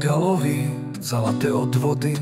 megalovi, zalaté od vody.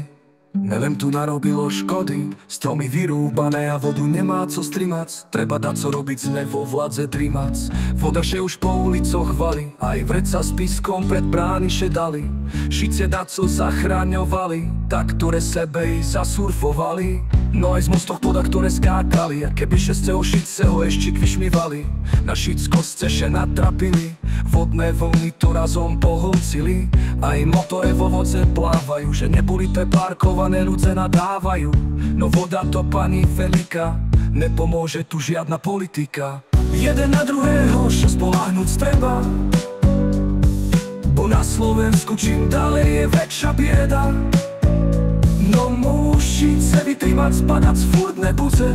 Neviem, tu narobilo škody, stromy vyrúbané a vodu nemá co strimac. Treba dať co robiť z vo vládze trimac. Voda še už po ulicoch vali, aj vreca s pískom pred brány še dali. Šice dať co zachraňovali, tak ktoré sebe i zasurfovali. No aj z mostoch poda, ktoré skákali, a keby še z ceho šiceho ešte vyšmývali. Na šicko ste natrapili, vodné vlny to razom pohlcili. Aj motore vo vodze plávajú, že neboli prepárkované, ľudze nadávajú. No voda to pani veľká, nepomôže tu žiadna politika. Jeden na druhého sa spoľahnúť treba, bo na Slovensku čím ďalej je väčšia bieda. No musíte vytrímať, spadať z furt nebude.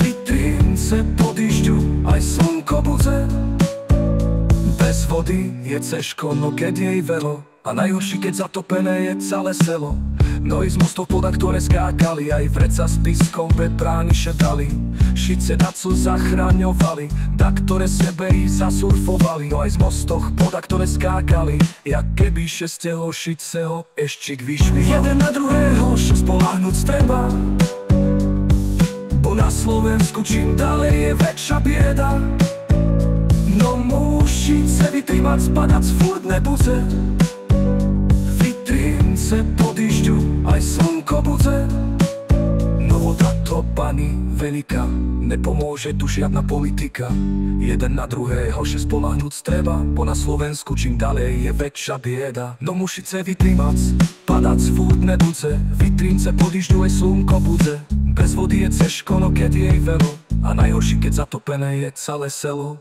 Vytrínce po dýžďu, aj slnko bude. Bez vody je cežko, no keď jej veľo, a najhorší, keď zatopené je celé selo. No i z mostov poda, ktoré skákali, aj vreca s pískom pred brány šedali. Šice daco zachraňovali, da ktoré sebe i zasurfovali. No aj z mostoch poda, ktoré skákali, jak keby šestého šiceho ešte vyšli. Jeden na druhého sa spoľahnúť treba, bo na Slovensku čím ďalej je väčšia bieda. No musíte vytrímať, spadať z furt nebude. Vytrínce po dýžďu, aj slnko bude. No voda to pani veľká, nepomôže tu žiadna politika. Jeden na druhého še spoľahnúť treba, bo na Slovensku čím ďalej je väčšia bieda. No musíte vytrímať, padať z furt nebude. Vytrínce po dýžďu, aj slnko bude. Bez vody je cežko, no keď jej veľo, a najhorší, keď zatopené je celé selo.